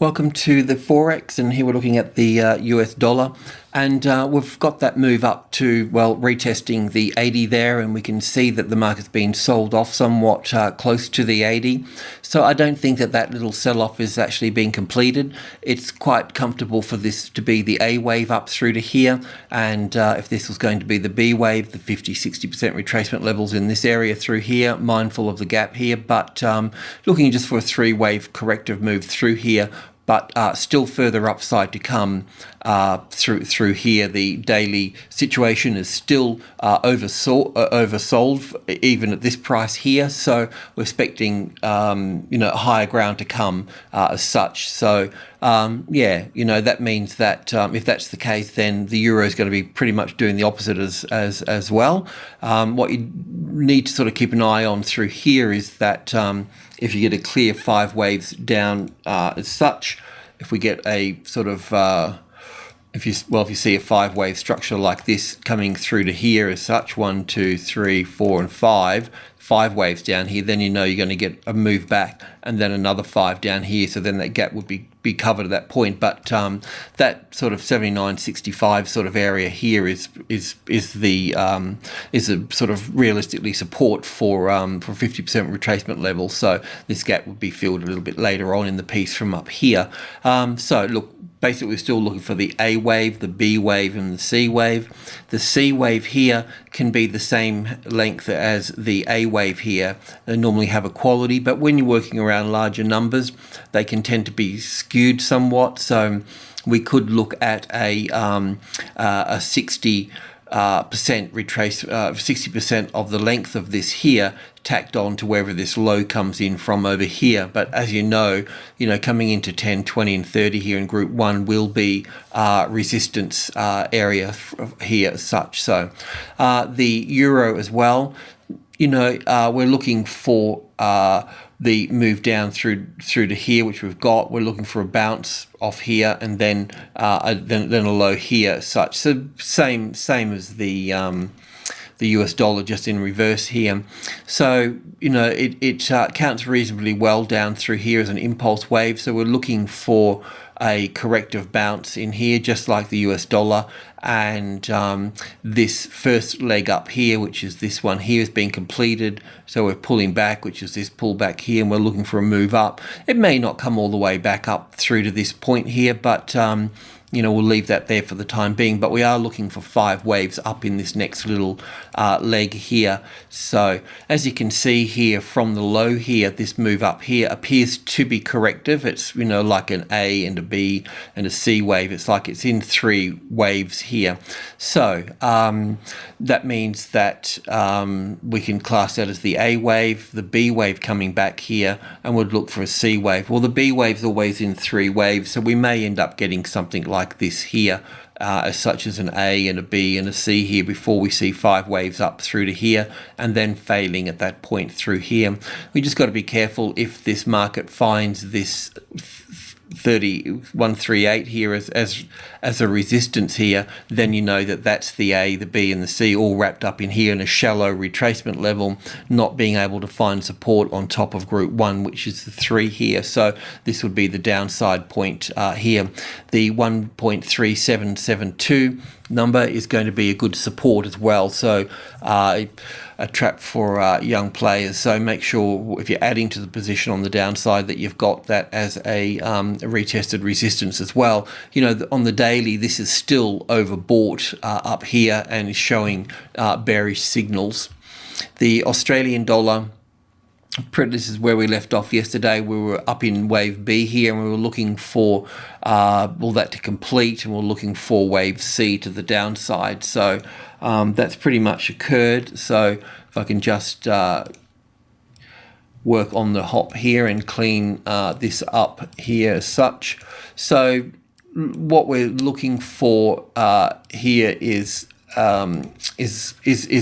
Welcome to the Forex, and here we're looking at the US dollar, and we've got that move up to, well, retesting the 80 there, and we can see that the market's been sold off somewhat close to the 80. So I don't think that that little sell-off is actually being completed. It's quite comfortable for this to be the A wave up through to here, and if this was going to be the B wave, the 50-60% retracement levels in this area through here, mindful of the gap here, but looking just for a three-wave corrective move through here, but still further upside to come through here. The daily situation is still oversold even at this price here, so we're expecting higher ground to come as such. So that means that if that's the case, then the euro is going to be pretty much doing the opposite as well. What you need to sort of keep an eye on through here is that if you get a clear 5 waves down as such, if we get a sort of if you see a 5-wave structure like this coming through to here as such, 1, 2, 3, 4, and 5 waves down here, then you know you're going to get a move back and then another 5 down here. So then that gap would be covered at that point. But that sort of 79.65 sort of area here is a sort of realistically support for 50% retracement level. So this gap would be filled a little bit later on in the piece from up here. So look, basically we're still looking for the A wave, the B wave, and the C wave. The C wave here can be the same length as the A wave here. They normally have equality, but when you're working around larger numbers, they can tend to be skewed somewhat. So we could look at a 60% retrace, 60% of the length of this here tacked on to wherever this low comes in from over here. But as you know, coming into 10, 20, and 30 here in group 1 will be resistance area here as such. So the euro as well, we're looking for the move down through to here, which we've got. We're looking for a bounce off here and then a low here as such. So same as the US dollar, just in reverse here. So it counts reasonably well down through here as an impulse wave. So we're looking for a corrective bounce in here, just like the US dollar. And this first leg up here, which is this one here, is being completed. So we're pulling back, which is this pullback here, and we're looking for a move up. It may not come all the way back up through to this point here, but we'll leave that there for the time being. But we are looking for 5 waves up in this next little leg here. So as you can see here from the low here, this move up here appears to be corrective. It's like an A and a B and a C wave. It's like it's in 3 waves here. So that means that we can class that as the A wave, the B wave coming back here, and would look for a C wave. Well, the B wave's always in 3 waves, so we may end up getting something like this here, as such as an A and a B and a C here before we see 5 waves up through to here, and then failing at that point through here. We just got to be careful if this market finds this 138 here as a resistance here, then that's the A, the B, and the C all wrapped up in here in a shallow retracement level, not being able to find support on top of group 1, which is the 3 here. So this would be the downside point here. The 1.3772 number is going to be a good support as well. So a trap for young players. So make sure if you're adding to the position on the downside that you've got that as a retested resistance as well. On the daily, this is still overbought up here and is showing bearish signals. The Australian dollar, this is where we left off yesterday. We were up in wave B here, and we were looking for all that to complete, and we're looking for wave C to the downside. So that's pretty much occurred. So if I can just work on the hop here and clean this up here as such. So what we're looking for here is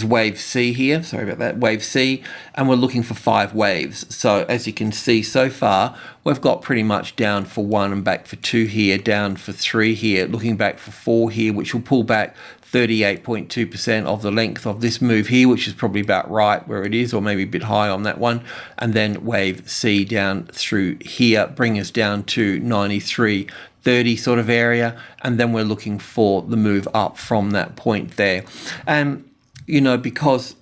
wave C here. Sorry about that, wave C, and we're looking for 5 waves. So as you can see so far, we've got pretty much down for 1 and back for 2 here, down for 3 here, looking back for 4 here, which will pull back 38.2% of the length of this move here, which is probably about right where it is, or maybe a bit high on that one. And then wave C down through here, bring us down to 93.30 sort of area. And then we're looking for the move up from that point there. And, you know, because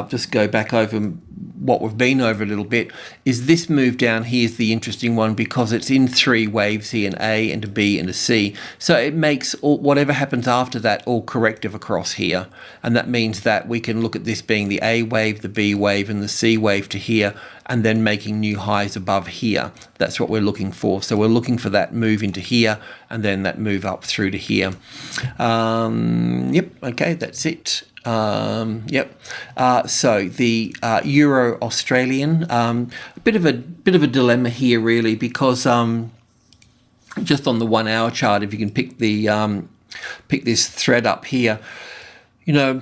just go back over what we've been over a little bit, is this move down here is the interesting one because it's in three waves here, an A and a B and a C. So it makes whatever happens after that all corrective across here. And that means that we can look at this being the A wave, the B wave and the C wave to here, and then making new highs above here. That's what we're looking for. So we're looking for that move into here and then that move up through to here. Yep, okay, that's it. So the Euro Australian, a bit of a dilemma here really, because just on the 1 hour chart, if you can pick the pick this thread up here, you know,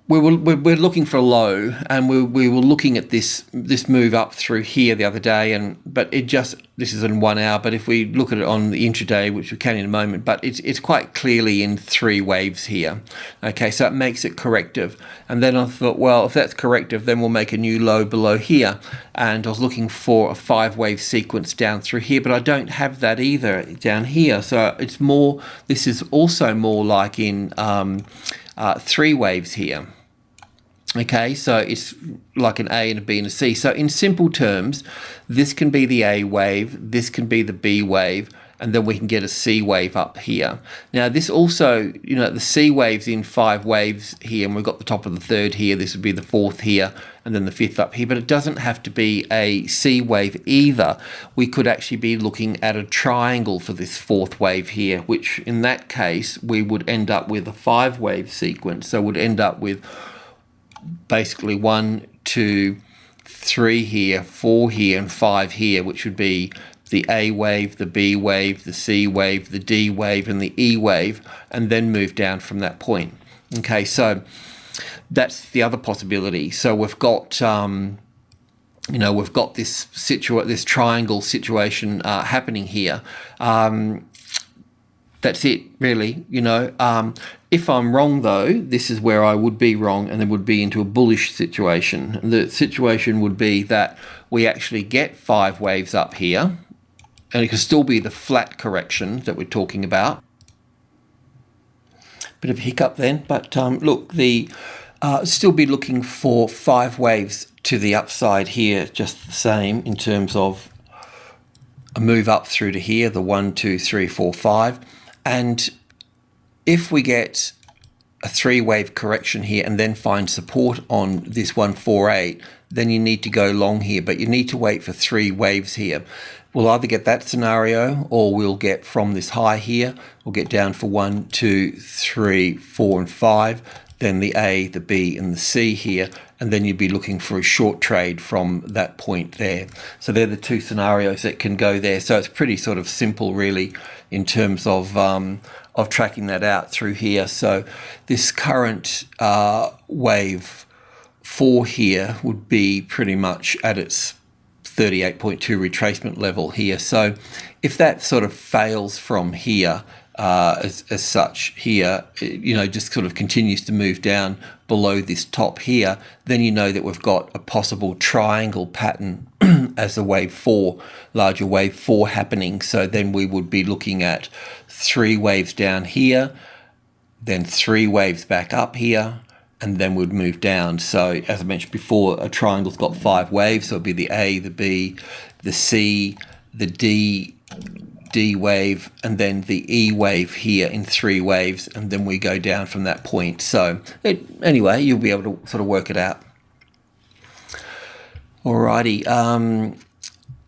we're looking for a low, and we were looking at this move up through here the other day, but this is in 1 hour. But if we look at it on the intraday, which we can in a moment, but it's quite clearly in three waves here. Okay, so it makes it corrective. And then I thought, well, if that's corrective, then we'll make a new low below here. And I was looking for a 5-wave sequence down through here, but I don't have that either down here. So it's more. This is also more like in 3 waves here. Okay, so it's like an A and a B and a C. So in simple terms, this can be the A wave, this can be the B wave, and then we can get a C wave up here. Now this also, you know, the C wave's in 5 waves here, and we've got the top of the 3rd here, this would be the 4th here, and then the 5th up here, but it doesn't have to be a C wave either. We could actually be looking at a triangle for this 4th wave here, which in that case, we would end up with a 5-wave sequence. So we'd end up with basically 1, 2, 3 here, 4 here, and 5 here, which would be the A wave, the B wave, the C wave, the D wave, and the E wave, and then move down from that point. Okay, so that's the other possibility. So we've got, you know, we've got this triangle situation happening here. That's it, really, you know. If I'm wrong, though, this is where I would be wrong, and then would be into a bullish situation. The situation would be that we actually get 5 waves up here, and it could still be the flat correction that we're talking about. Bit of a hiccup then, but look, still be looking for 5 waves to the upside here, just the same in terms of a move up through to here, the 1, 2, 3, 4, 5. And if we get a 3-wave correction here and then find support on this 148, then you need to go long here, but you need to wait for 3 waves here. We'll either get that scenario, or we'll get from this high here, we'll get down for 1, 2, 3, 4, and 5, then the A, the B, and the C here, and then you'd be looking for a short trade from that point there. So they're the 2 scenarios that can go there. So it's pretty sort of simple, really, in terms of tracking that out through here. So this current wave 4 here would be pretty much at its 38.2 retracement level here. So if that sort of fails from here, as such here, you know, just sort of continues to move down below this top here, then you know that we've got a possible triangle pattern as a wave 4, larger wave 4 happening. So then we would be looking at 3 waves down here, then 3 waves back up here, and then we'd move down. So as I mentioned before, a triangle's got 5 waves, so it'd be the A, the B, the C, the D wave, and then the E wave here in 3 waves, and then we go down from that point. So anyway, you'll be able to sort of work it out. Alrighty,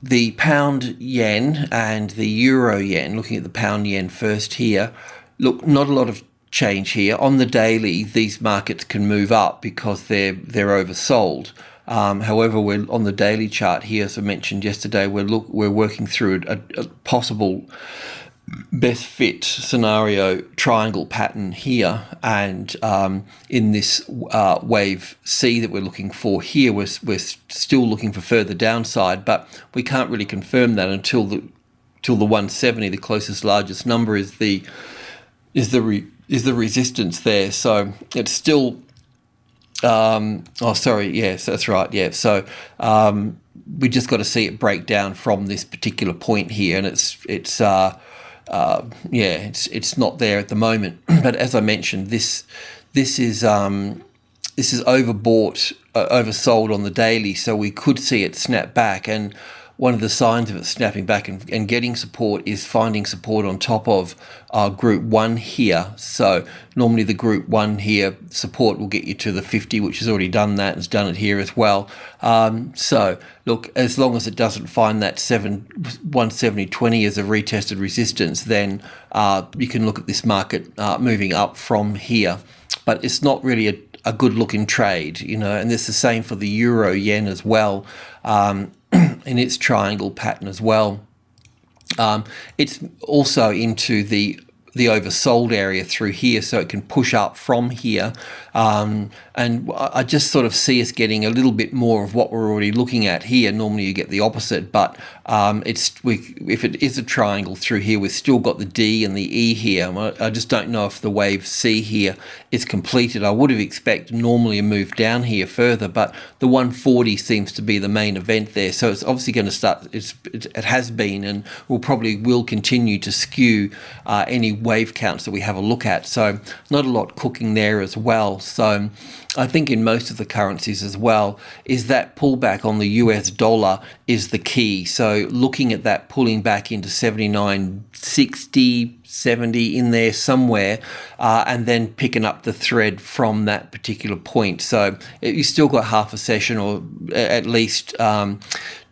the pound yen and the euro yen, looking at the pound yen first here, look, not a lot of change here. On the daily, these markets can move up because they're oversold. However, we're on the daily chart here, as I mentioned yesterday, we're working through a possible best fit scenario triangle pattern here, and in this wave C that we're looking for here, we're still looking for further downside, but we can't really confirm that until the 170, the closest largest number, is the is the resistance there. So it's still, oh, sorry, yes, that's right, yeah. So we just got to see it break down from this particular point here, and it's not there at the moment. But as I mentioned, this is overbought, oversold on the daily, so we could see it snap back. And one of the signs of it snapping back and getting support is finding support on top of group 1 here. So normally the group 1 here support will get you to the 50, which has already done that and has done it here as well. So look, as long as it doesn't find that 170.20 as a retested resistance, then you can look at this market moving up from here. But it's not really a good looking trade, you know, and it's the same for the euro yen as well. In its triangle pattern as well. It's also into the oversold area through here, so it can push up from here. And I just sort of see us getting a little bit more of what we're already looking at here. Normally you get the opposite, but if it is a triangle through here, we've still got the D and the E here. I just don't know if the wave C here is completed. I would have expected normally a move down here further, but the 140 seems to be the main event there. So it's obviously going to start, it has been and will continue to skew any wave counts that we have a look at. So not a lot cooking there as well. So I think in most of the currencies as well is that pullback on the US dollar is the key. So looking at that pulling back into 79.60, 70 in there somewhere, and then picking up the thread from that particular point. So you still got half a session or at least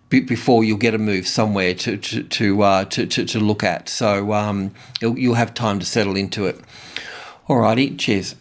before you'll get a move somewhere to look at. So you'll have time to settle into it. Alrighty, cheers.